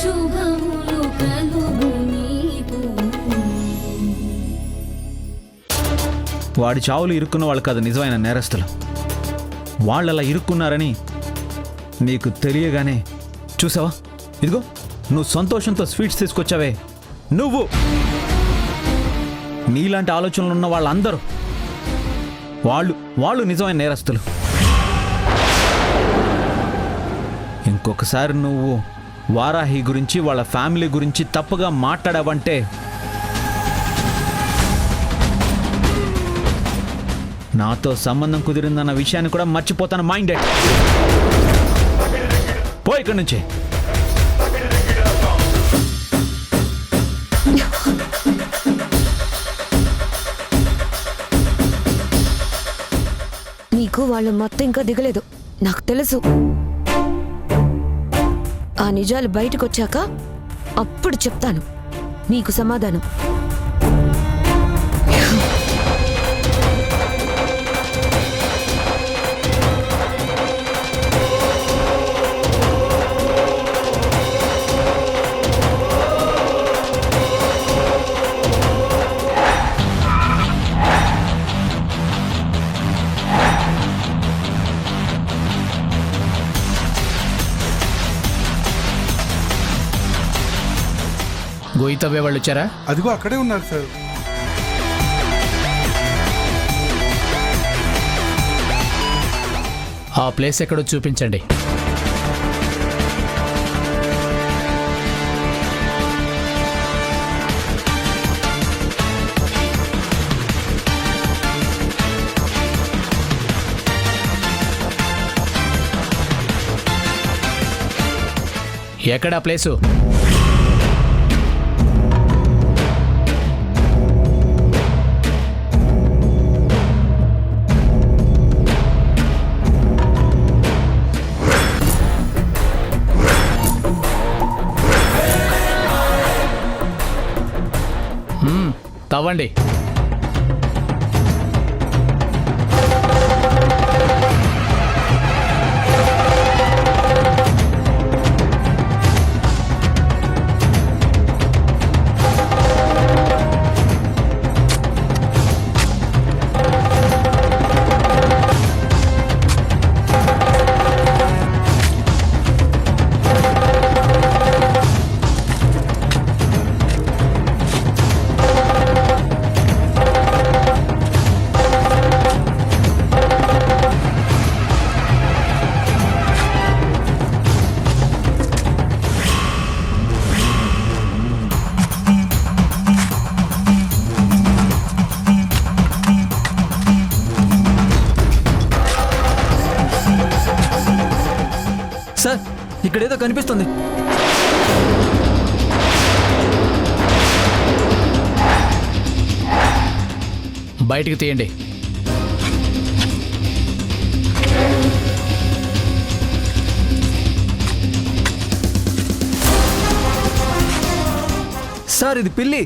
శుభములు కలుగు నీకు. వాడి చావులు ఇరుక్కున్న వాళ్ళు కాదు నిజమైన నేరస్తులు. వాళ్ళలా ఇరుక్కున్నారని నీకు తెలియగానే చూసావా, ఇదిగో నువ్వు సంతోషంతో స్వీట్స్ తీసుకొచ్చావే, నువ్వు నీలాంటి ఆలోచనలు ఉన్న వాళ్ళందరూ వాళ్ళు నిజమైన నేరస్తులు. ఇంకొకసారి నువ్వు వారాహి గురించి వాళ్ళ ఫ్యామిలీ గురించి తప్పుగా మాట్లాడావంటే నాతో సంబంధం కుదిరిందన్న విషయాన్ని కూడా మర్చిపోతాను. మైండెడ్, పో ఇక్కడి నుంచి. నీకు వాళ్ళు మొత్తం ఇంకా దిగలేదు, నాకు తెలుసు. ఆ నిజాలు బయటకు వచ్చాక అప్పుడు చెప్తాను నీకు సమాధానం. గొయ్యి తవ్వే వాళ్ళు వచ్చారా? అదిగో అక్కడే ఉన్నారు సార్. ఆ ప్లేస్ ఎక్కడో చూపించండి. ఎక్కడ ప్లేసు? తవ్వండి. సార్, ఇక్కడేదో కనిపిస్తుంది. బయటికి తీయండి. సార్, ఇది పిల్లి.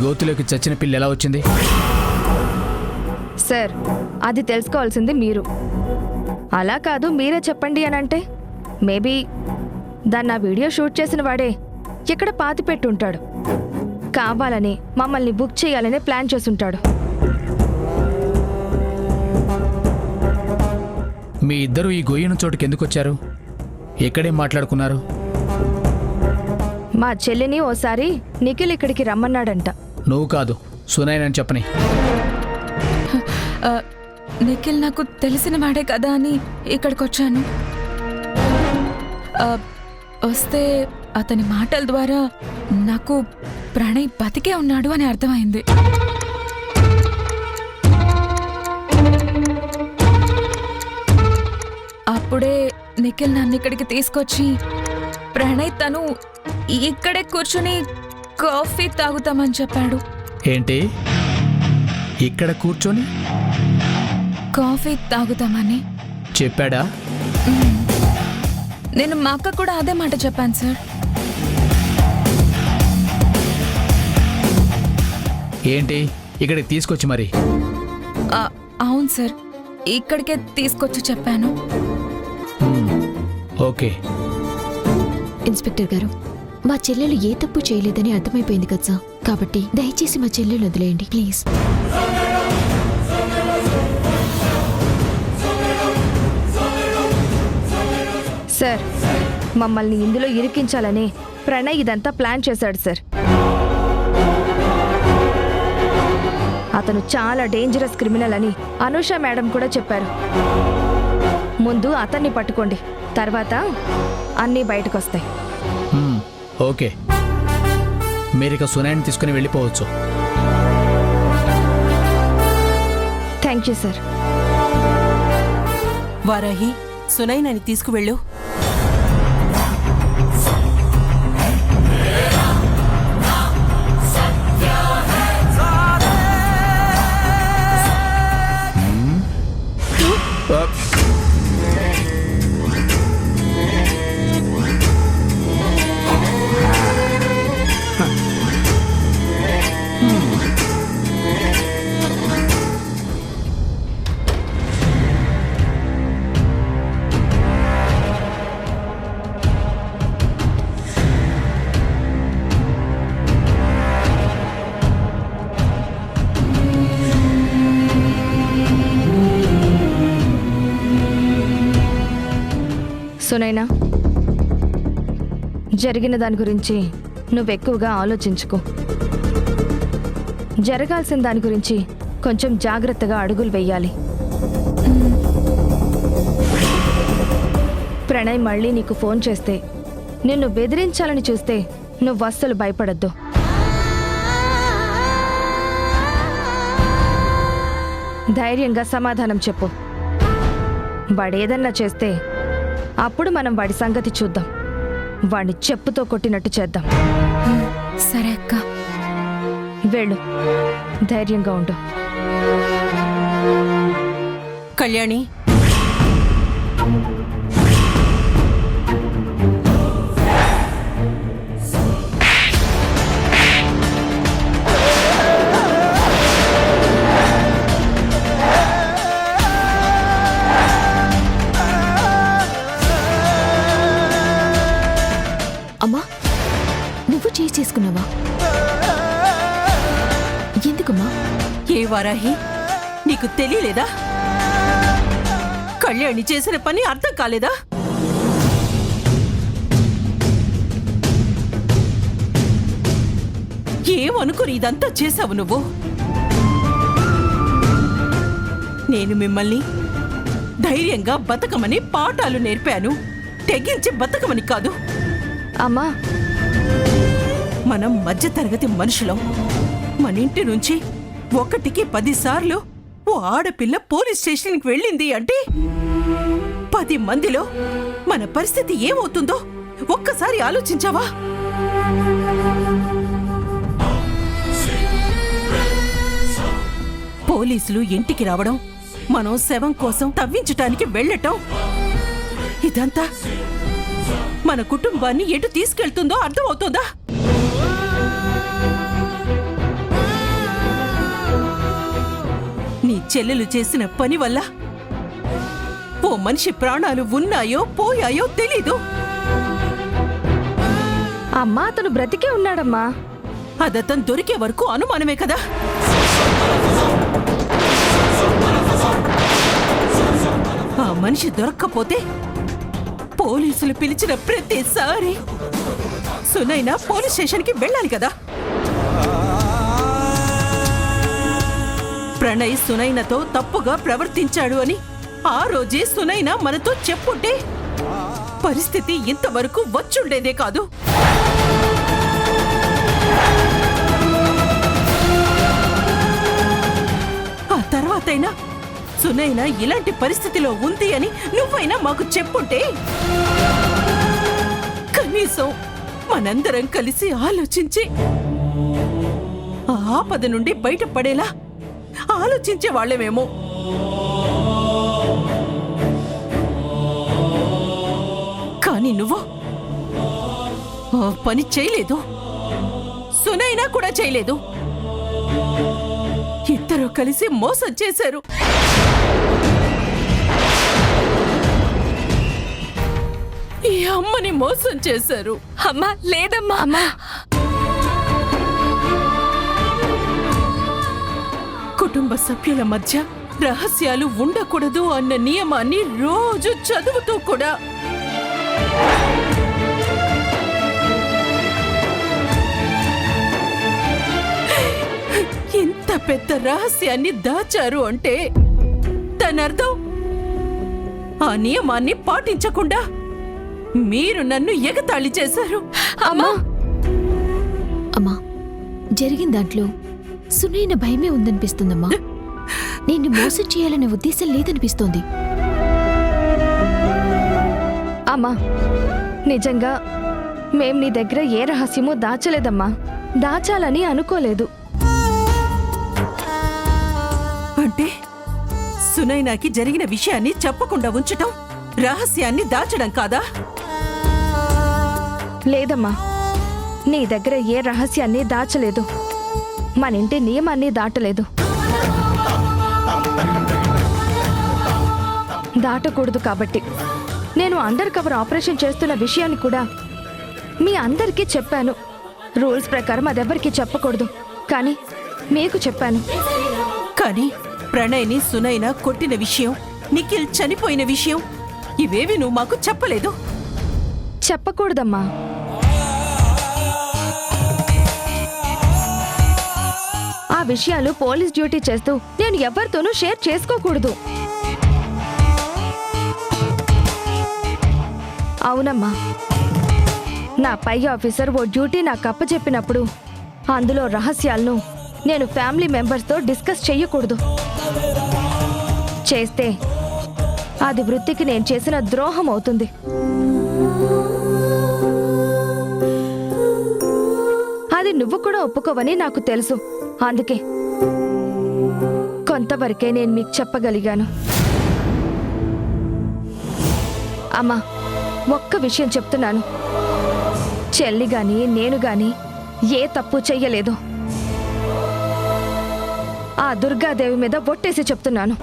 గోతులోకి చచ్చిన పిల్ల ఎలా వచ్చింది? సార్ అది తెలుసుకోవాల్సింది మీరు. అలా కాదు మీరే చెప్పండి అని అంటే మేబీ దాన్ని ఆ వీడియో షూట్ చేసిన వాడే ఇక్కడ పాతి పెట్టుంటాడు. కావాలని మమ్మల్ని బుక్ చేయాలనే ప్లాన్ చేసుంటాడు. మీ ఇద్దరు ఈ గొయ్యను చోటుకి ఎందుకు వచ్చారు? ఎక్కడేం మాట్లాడుకున్నారు? మా చెల్లిని ఓసారి నిఖిల్ ఇక్కడికి రమ్మన్నాడంట. నువ్వు కాదు, సునైన్ అని చెప్పని. నిఖిల్ నాకు తెలిసిన వాడే కదా అని ఇక్కడికి వచ్చాను. వస్తే అతని మాటల ద్వారా నాకు ప్రణయ్ బతికే ఉన్నాడు అని అర్థమైంది. అప్పుడే నిఖిల్ నన్ను ఇక్కడికి తీసుకొచ్చి ప్రణయ్ తను ఇక్కడే కూర్చుని కాఫీ తాగుతామని చెప్పాడు. ఏంటి, ఇక్కడ కూర్చొని కాఫీ తాగుతామని చెప్పాడా? నేను మా అక్క కూడా అదే మాట చెప్పాను సార్. ఏంటి, ఇక్కడికి తీసుకొచ్చి మరి? అవును సార్, ఇక్కడికే తీసుకొచ్చి చెప్పాను. ఓకే. ఇన్స్పెక్టర్ గారు, మా చెల్లెలు ఏ తప్పు చేయలేదని అర్థమైపోయింది కదా సార్. కాబట్టి దయచేసి మా చెల్లెలు వదిలేయండి ప్లీజ్. సార్ మమ్మల్ని ఇందులో ఇరికించాలని ప్రణయ్ ఇదంతా ప్లాన్ చేశాడు సార్. అతను చాలా డేంజరస్ క్రిమినల్ అని అనూష మేడం కూడా చెప్పారు. ముందు అతన్ని పట్టుకోండి, తర్వాత అన్నీ బయటకు వస్తాయి. ఓకే, మీరిక సునైన్ తీసుకుని వెళ్ళిపోవచ్చు. Thank you sir. వారాహి, సునైనని తీసుకువెళ్ళు. సునైనా, జరిగిన దాని గురించి నువ్వెక్కువగా ఆలోచించుకో. జరగాల్సిన దాని గురించి కొంచెం జాగ్రత్తగా అడుగులు వెయ్యాలి. ప్రణయ్ మళ్ళీ నీకు ఫోన్ చేస్తే, నిన్ను బెదిరించాలని చూస్తే నువ్వు అస్సలు భయపడద్దు. ధైర్యంగా సమాధానం చెప్పు. వాడేదన్నా చేస్తే అప్పుడు మనం వాడి సంగతి చూద్దాం. వాడిని చెప్పుతో కొట్టినట్టు చేద్దాం. సరే అక్క. వెళ్ళు, ధైర్యంగా ఉండు. కళ్యాణి, అమ్మా, నువ్వు చేసుకున్నావా? ఎందుకమ్మా? ఏ వారాహి, నీకు తెలియలేదా? కళ్యాణి చేసిన పని అర్థం కాలేదా? ఏమనుకుని ఇదంతా చేశావు నువ్వు? నేను మిమ్మల్ని ధైర్యంగా బతకమని పాఠాలు నేర్పాను, తెగించి బతకమని కాదు. అమ్మా, మనం మధ్యతరగతి మనుషులం. మన ఇంటి నుంచి 1కి 10 సార్లు ఓ ఆడపిల్ల పోలీస్ స్టేషన్కి వెళ్ళింది అంటే 10 మందిలో మన పరిస్థితి ఏమవుతుందో ఒక్కసారి ఆలోచించావా? పోలీసులు ఇంటికి రావడం, మనం శవం కోసం తవ్వించటానికి వెళ్ళటం, ఇదంతా మన కుటుంబాన్ని ఎటు తీసుకెళ్తుందో అర్థమవుతుందా? నీ చెల్లెలు చేసిన పని వల్ల ఓ మనిషి ప్రాణాలు ఉన్నాయో పోయాయో తెలీదు. అమ్మా అతను బ్రతికే ఉన్నాడమ్మా. అదతను దొరికే వరకు అనుమానమే కదా. ఆ మనిషి దొరక్కపోతే పోలీసులు పిలిచిన ప్రతిసారి సునైనా పోలీస్ స్టేషన్కి వెళ్ళాలి కదా. ప్రణయ్ సునైనతో తప్పుగా ప్రవర్తించాడు అని ఆ రోజే సునైనా మనతో చెప్పుంటే పరిస్థితి ఇంతవరకు వచ్చుండేదే కాదు. ఆ తర్వాతైనా సునైనా ఇలాంటి పరిస్థితిలో ఉంది అని నువ్వైనా మాకు చెప్పుంటే కనీసం మనందరం కలిసి ఆలోచించి ఆ ఆపద నుండి బయటపడేలా ఆలోచించే వాళ్ళమేమో. కానీ నువ్వు ఆ పని చేయలేదు, సునైనా కూడా చేయలేదు. ఇద్దరు కలిసి మోసం చేశారు. ఈ అమ్మని మోసం చేశారు. అమ్మా లేదమ్మా. అమ్మా కుటుంబ సభ్యుల మధ్య రహస్యాలు ఉండకూడదు అన్న నియమాన్ని రోజు చదువుతూ కూడా ఇంత పెద్ద రహస్యాన్ని దాచారు అంటే దానర్థం ఆ నియమాన్ని పాటించకుండా మీరు నన్ను ఎగతాళి చేశారు. అమ్మా అమ్మా, జరిగిన దాంట్లో సునైన భయమే ఉందనిపిస్తుందమ్మా. నిన్ను మోసం చేయాలనే ఉద్దేశం లేదనిపిస్తోంది. అమ్మా నిజంగా మేం నీ దగ్గర ఏ రహస్యమూ దాచలేదమ్మా. దాచాలని అనుకోలేదు. అంటే సునైనాకి జరిగిన విషయాన్ని చెప్పకుండా ఉంచటం రహస్యాన్ని దాచడం కాదా? లేదమ్మా, నీ దగ్గర ఏ రహస్యాన్ని దాచలేదు. మన ఇంటి నియమాన్ని దాటలేదు. దాటకూడదు కాబట్టి నేను అండర్ కవర్ ఆపరేషన్ చేస్తున్న విషయాన్ని కూడా మీ అందరికీ చెప్పాను. రూల్స్ ప్రకారం అదెవరికీ చెప్పకూడదు, కానీ మీకు చెప్పాను. కానీ ప్రణయ్ని సునైనా కొట్టిన విషయం, నిఖిల్ చనిపోయిన విషయం ఇవేవి నువ్వు మాకు చెప్పలేదు. చెప్పకూడదమ్మా. ఆ విషయాలు పోలీస్ డ్యూటీ చేస్తూ నేను ఎవరితోనూ షేర్ చేసుకోకూడదు. అవునమ్మా, నా పై ఆఫీసర్ ఓ డ్యూటీ నాకు అప్పచెప్పినప్పుడు అందులో రహస్యాలను నేను ఫ్యామిలీ మెంబర్స్తో డిస్కస్ చెయ్యకూడదు. చేస్తే అది వృత్తికి నేను చేసిన ద్రోహం అవుతుంది. అది నువ్వు కూడా ఒప్పుకోవని నాకు తెలుసు. అందుకే కొంతవరకే నేను మీకు చెప్పగలిగాను. అమ్మా, ఒక్క విషయం చెప్తున్నాను. చెల్లి గాని నేను గాని ఏ తప్పు చెయ్యలేదు. ఆ దుర్గాదేవి మీద ఒట్టేసి చెప్తున్నాను.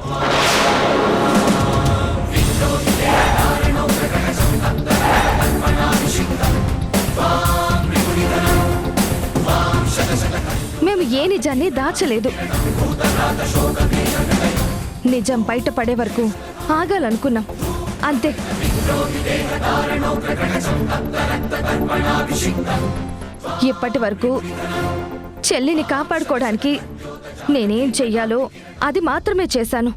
మేము ఏ నిజాన్ని దాచలేదు. నిజం బయటపడే వరకు ఆగాలనుకున్నాం, అంతే. ఇప్పటి వరకు చెల్లిని కాపాడుకోవడానికి నేనేం చెయ్యాలో అది మాత్రమే చేశాను.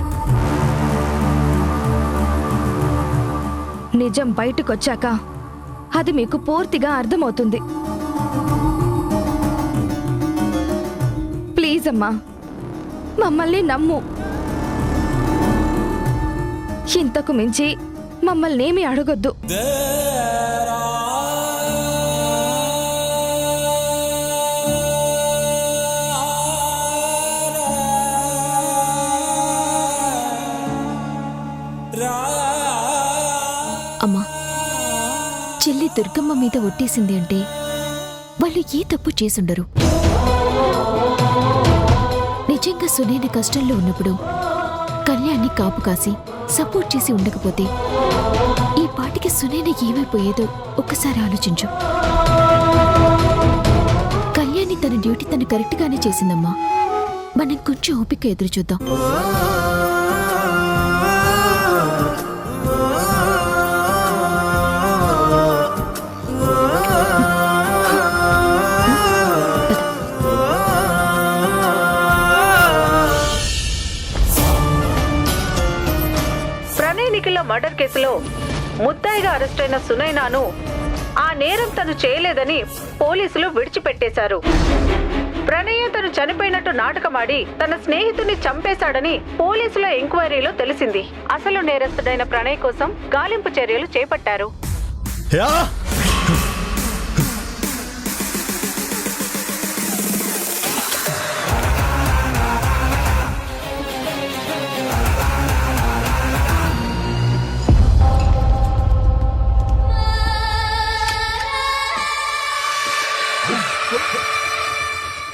నిజం బయటకొచ్చాక అది మీకు పూర్తిగా అర్థమవుతుంది. ప్లీజ్ అమ్మా, మమ్మల్ని నమ్ము. ఇంతకు మించి మమ్మల్ని ఏమీ అడగొద్దు. అమ్మా, చెల్లి దుర్గమ్మ మీద ఒట్టేసింది అంటే వాళ్ళు ఏ తప్పు చేసుండరు. నిజంగా నిజంగా సునైన కష్టంలో ఉన్నప్పుడు కళ్యాణ్ని కాపు కాసి సపోర్ట్ చేసి ఉండకపోతే ఈ పాటికి సునైన ఏమైపోయేదో ఒక్కసారి ఆలోచించు. కళ్యాణి తన డ్యూటీ తను కరెక్ట్గానే చేసిందమ్మా. మనం కొంచెం ఓపిక ఎదురు చూద్దాం. ప్రణయ్ మర్డర్ కేసులో ముద్దాయిగా అరెస్టైన సునైనాను ఆ నేరం తను చేయలేదని పోలీసులు విడిచిపెట్టేశారు. ప్రణయ్ తను చనిపోయినట్టు నాటకమాడి తన స్నేహితుడిని చంపేశాడని పోలీసుల ఎంక్వైరీలో తెలిసింది. అసలు నేరస్తుడైన ప్రణయ్ కోసం గాలింపు చర్యలు చేపట్టారు.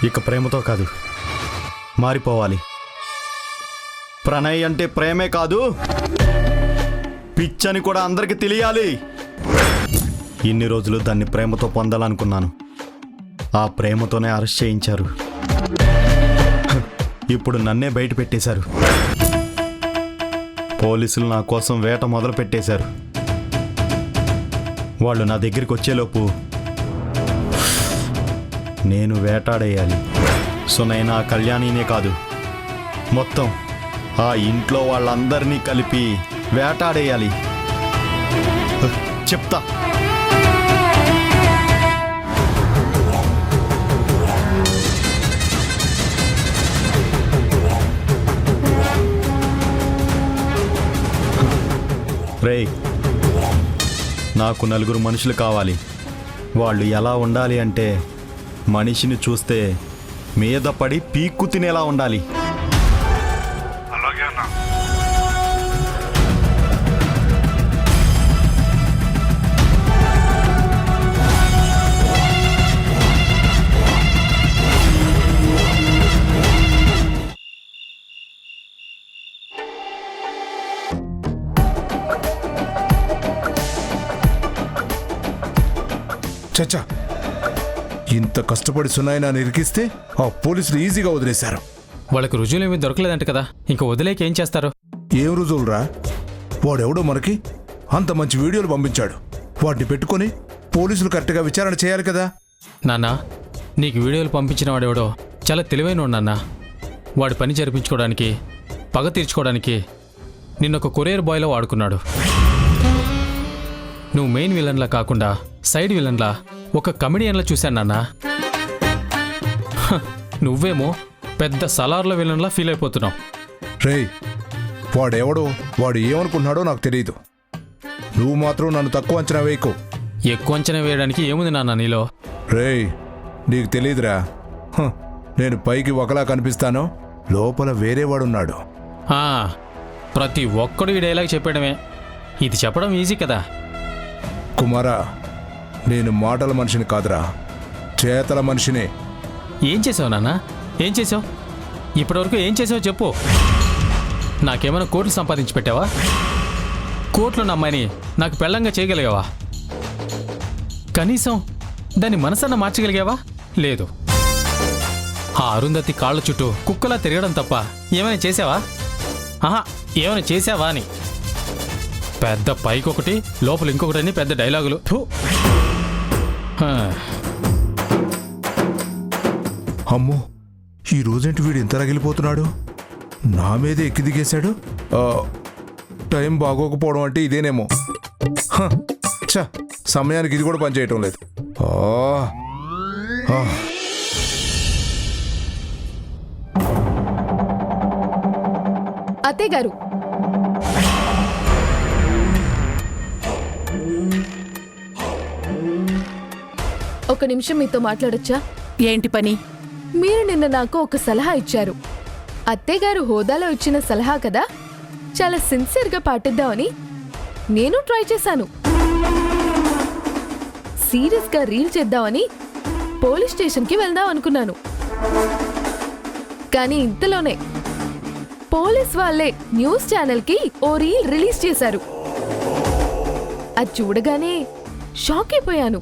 ఇక ప్రేమతో కాదు, మారిపోవాలి. ప్రణయ్ అంటే ప్రేమే కాదు, పిచ్చని కూడా అందరికి తెలియాలి. ఇన్ని రోజులు దాన్ని ప్రేమతో పొందాలనుకున్నాను. ఆ ప్రేమతోనే అరెస్ట్ చేయించారు. ఇప్పుడు నన్నే బయట పెట్టేశారు. పోలీసులు నా కోసం వేట మొదలు పెట్టేశారు. వాళ్ళు నా దగ్గరికి వచ్చేలోపు నేను వేటాడేయాలి. సునైనా కళ్యాణినే కాదు, మొత్తం ఆ ఇంట్లో వాళ్ళందరినీ కలిపి వేటాడేయాలి. చెప్తా. రేయ్, నాకు 4 మనుషులు కావాలి. వాళ్ళు ఎలా ఉండాలి అంటే మనిషిని చూస్తే మీద పడి పీక్కు తినేలా ఉండాలి. చచ్చా, ఇంత కష్టపడి సునైనా నిరికిస్తే ఆ పోలీసులు ఈజీగా వదిలేశారు. వాళ్ళకి రుజువులేమీ దొరకలేదంట కదా, ఇంకా వదిలేక ఏం చేస్తారు? ఏం రుజువులురా? వాడెవడో మనకి అంత మంచి వీడియోలు పంపించాడు. వాటిని పెట్టుకొని పోలీసులు కరెక్ట్గా విచారణ చేయాలి కదా. నాన్న, నీకు వీడియోలు పంపించిన వాడెవడో చాలా తెలివైనోడు నాన్న. వాడి పని జరిపించుకోవడానికి, పగ తీర్చుకోవడానికి నిన్నొక కొరియర్ బాయ్లో వాడుకున్నాడు. నువ్వు మెయిన్ విలన్లా కాకుండా సైడ్ విలన్లా ఒక కమెడియన్లా చూశాను నాన్న. నువ్వేమో పెద్ద సలార్ల విలన్లా ఫీల్ అయిపోతున్నావు. రేయ్, వాడెవడో వాడు ఏమనుకుంటున్నాడో నాకు తెలియదు. నువ్వు మాత్రం నన్ను తక్కువ అంచనా వేయకు. ఎక్కువ అంచనా వేయడానికి ఏముంది నాన్న నీలో? రేయ్, నీకు తెలియదురా. నేను పైకి ఒకలా కనిపిస్తాను, లోపల వేరేవాడున్నాడు. ప్రతి ఒక్కడు ఈ డైలాగ్ చెప్పడమే. ఇది చెప్పడం ఈజీ కదా కుమారా. నేను మాటల మనిషిని కాదురా, చేతల మనిషిని. ఏం చేసావు నాన్న? ఏం చేసావు? ఇప్పటివరకు ఏం చేసావు చెప్పు. నాకేమైనా కోట్లు సంపాదించి పెట్టావా? కోట్లున్న అమ్మాయిని నాకు పెళ్ళంగా చేయగలిగావా? కనీసం దాన్ని మనసన్న మార్చగలిగావా? లేదు. ఆ అరుంధతి కాళ్ళ చుట్టూ కుక్కలా తిరగడం తప్ప ఏమైనా చేసావా? ఏమైనా చేసావా అని పెద్ద పైకొకటి లోపల ఇంకొకటి అని పెద్ద డైలాగులు. అమ్మో, ఈ రోజేంటి వీడు ఎంత రగిలిపోతున్నాడు? నా మీదే ఎక్కి దిగేశాడు. టైం బాగోకపోవడం అంటే ఇదేనేమో. ఛ, సమయానికి ఇది కూడా పనిచేయటం లేదు. అత్తయ్య గారు, ఒక నిమిషం మీతో మాట్లాడొచ్చా? ఏంటి పని? మీరు నిన్న నాకు ఒక సలహా ఇచ్చారు. అత్తయ్య గారు హోదాలో ఇచ్చిన సలహా కదా, చాలా సిన్సియర్గా పాటిద్దామని నేను ట్రై చేశాను. సీరియస్గా రీల్ చేద్దామని పోలీస్ స్టేషన్కి వెళ్దాం అనుకున్నాను. కానీ ఇంతలోనే పోలీస్ వాళ్ళే న్యూస్ ఛానల్కి ఓ రీల్ రిలీజ్ చేశారు. అది చూడగానే షాక్ అయిపోయాను.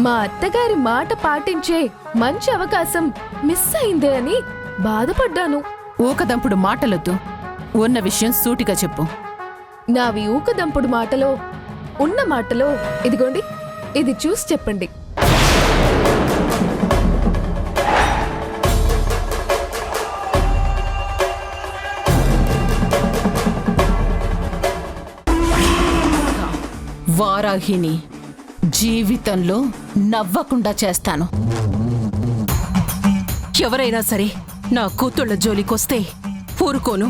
మా అత్తగారి మాట పాటించే మంచి అవకాశం మిస్ అయిందే అని బాధపడ్డాను. ఊకదంపుడు మాటలొద్దు, ఉన్న విషయం సూటిగా చెప్పు. నావి ఊకదంపుడు మాటలో ఉన్న మాటలో ఇదిగోండి, ఇది చూసి చెప్పండి. వారాహిని జీవితంలో నవ్వకుండా చేస్తాను. ఎవరైనా సరే నా కూతుళ్ళ జోలికొస్తే ఊరుకోను.